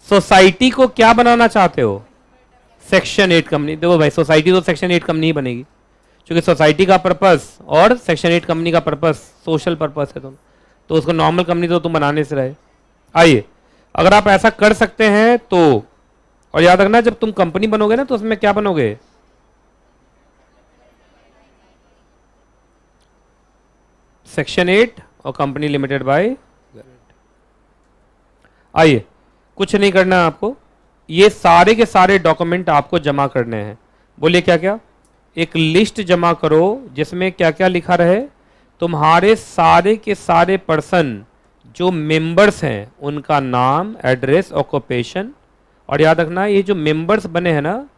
Society को क्या बनाना चाहते हो? Section 8 company. देखो भाई, सोसाइटी तो सेक्शन 8 कंपनी ही बनेगी, क्योंकि सोसाइटी का पर्पस और सेक्शन 8 कंपनी का पर्पस सोशल पर्पस है। तो उसको नॉर्मल कंपनी तो तुम बनाने से रहे। आइए, अगर आप ऐसा कर सकते हैं तो, और याद रखना जब तुम कंपनी बनोगे ना तो उसमें क्या बनोगे? सेक्शन 8 और कंपनी लिमिटेड बाय। आइए, कुछ नहीं करना है आपको, ये सारे के सारे डॉक्यूमेंट आपको जमा करने हैं। बोलिए क्या क्या? एक लिस्ट जमा करो जिसमें क्या क्या लिखा रहे, तुम्हारे सारे के सारे पर्सन जो मेंबर्स हैं उनका नाम, एड्रेस, ऑक्यूपेशन। और याद रखना ये जो मेंबर्स बने हैं ना,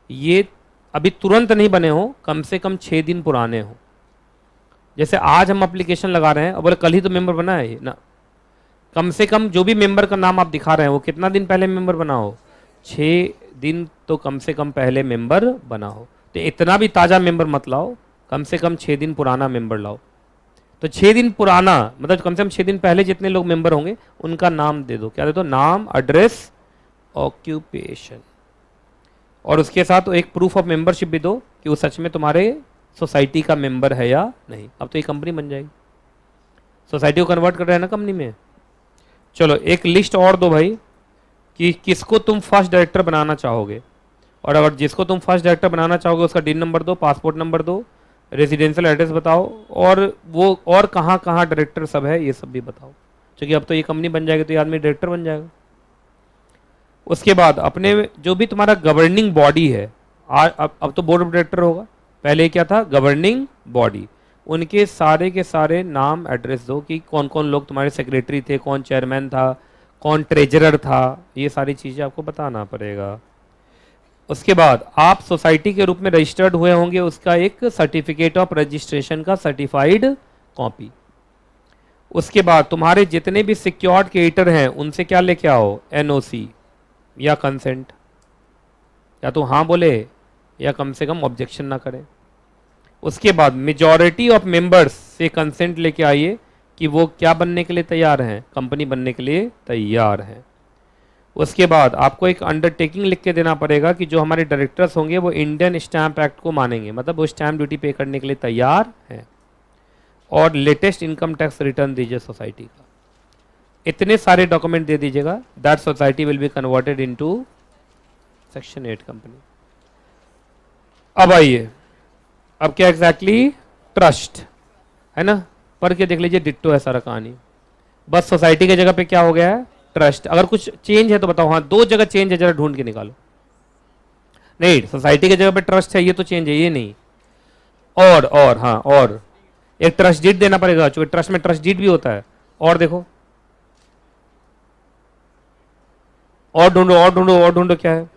ये अभी तुरंत नहीं बने हो, कम से कम 6 दिन पुराने हो। जैसे आज हम एप्लीकेशन लगा रहे हैं और बोले कल ही तो मेंबर बना है ये ना, कम से कम जो भी मेंबर का नाम आप दिखा रहे हैं वो कितना दिन पहले मेंबर बना हो? 6 दिन तो कम से कम पहले मेंबर बना हो। तो इतना भी ताज़ा मेंबर मत लाओ, कम से कम 6 दिन पुराना मेंबर लाओ। तो 6 दिन पुराना मतलब कम से कम 6 दिन पहले जितने लोग मेंबर होंगे उनका नाम दे दो। क्या दे दो? नाम, एड्रेस, ऑक्यूपेशन, और उसके साथ एक प्रूफ ऑफ मेंबरशिप भी दो कि वो सच में तुम्हारे सोसाइटी का मेंबर है या नहीं। अब तो ये कंपनी बन जाएगी। सोसाइटी को कन्वर्ट कर रहे हैं ना कंपनी में। चलो एक लिस्ट और दो भाई कि किसको तुम फर्स्ट डायरेक्टर बनाना चाहोगे, और अगर जिसको तुम फर्स्ट डायरेक्टर बनाना चाहोगे उसका डिन नंबर दो, पासपोर्ट नंबर दो, रेजिडेंशियल एड्रेस बताओ, और वो और कहाँ कहाँ डायरेक्टर सब है ये सब भी बताओ, क्योंकि अब तो ये कंपनी बन जाएगी तो ये आदमी डायरेक्टर बन जाएगा। उसके बाद अपने जो भी तुम्हारा गवर्निंग बॉडी है, अब तो बोर्ड ऑफ डायरेक्टर होगा, पहले क्या था? Governing body. उनके सारे के सारे नाम, एड्रेस दो कि कौन कौन लोग तुम्हारे सेक्रेटरी थे, कौन चेयरमैन था, कौन ट्रेजरर था, ये सारी चीज़ें आपको बताना पड़ेगा। उसके बाद आप सोसाइटी के रूप में रजिस्टर्ड हुए होंगे, उसका एक सर्टिफिकेट ऑफ रजिस्ट्रेशन का सर्टिफाइड कॉपी। उसके बाद तुम्हारे जितने भी सिक्योर्ड क्रेडिटर हैं उनसे क्या लेके आओ? एनओसी या कंसेंट, या तो हाँ बोले या कम से कम ऑब्जेक्शन ना करें। उसके बाद मेजॉरिटी ऑफ मेंबर्स से कंसेंट लेके आइए कि वो क्या बनने के लिए तैयार हैं? कंपनी बनने के लिए तैयार हैं। उसके बाद आपको एक अंडरटेकिंग लिख के देना पड़ेगा कि जो हमारे डायरेक्टर्स होंगे वो इंडियन स्टैंप एक्ट को मानेंगे, मतलब वो स्टैंप ड्यूटी पे करने के लिए तैयार हैं, और लेटेस्ट इनकम टैक्स रिटर्न दीजिए सोसाइटी का। इतने सारे डॉक्यूमेंट दे दीजिएगा, that society will be converted into section 8 company. अब आइए, अब क्या एग्जैक्टली? ट्रस्ट है ना, पढ़ के देख लीजिए, डिट्टो है सारा कहानी। बस सोसाइटी की जगह पे क्या हो गया है? ट्रस्ट। अगर कुछ चेंज है तो बताओ। हाँ, 2 जगह चेंज है, जरा ढूंढ के निकालो। नहीं, सोसाइटी की जगह पे ट्रस्ट है, ये तो चेंज है, ये नहीं। और हाँ, और एक ट्रस्ट डीड देना पड़ेगा, क्योंकि ट्रस्ट में ट्रस्ट डीड भी होता है। और देखो, और ढूंढो, और ढूंढो, और ढूंढो, क्या है?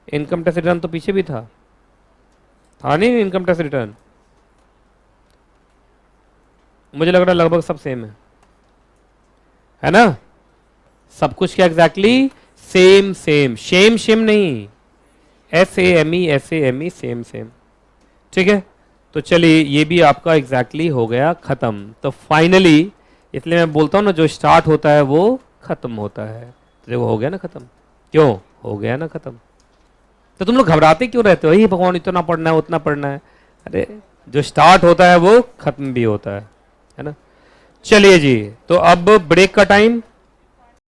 इनकम टैक्स रिटर्न तो पीछे भी था नहीं? इनकम टैक्स रिटर्न मुझे लग रहा है लगभग सब सेम है ना? सब कुछ क्या exactly? Same same, Shem Shem नहीं, SAME सेम सेम। ठीक है, तो चलिए ये भी आपका एग्जैक्टली हो गया खत्म। तो फाइनली, इसलिए मैं बोलता हूँ ना, जो स्टार्ट होता है वो खत्म होता है। तो वो हो गया ना खत्म। क्यों हो गया ना खत्म? तो तुम लोग घबराते क्यों रहते हो? ये भगवान इतना पढ़ना है, उतना पढ़ना है। अरे जो स्टार्ट होता है वो खत्म भी होता है ना? चलिए जी, तो अब ब्रेक का टाइम।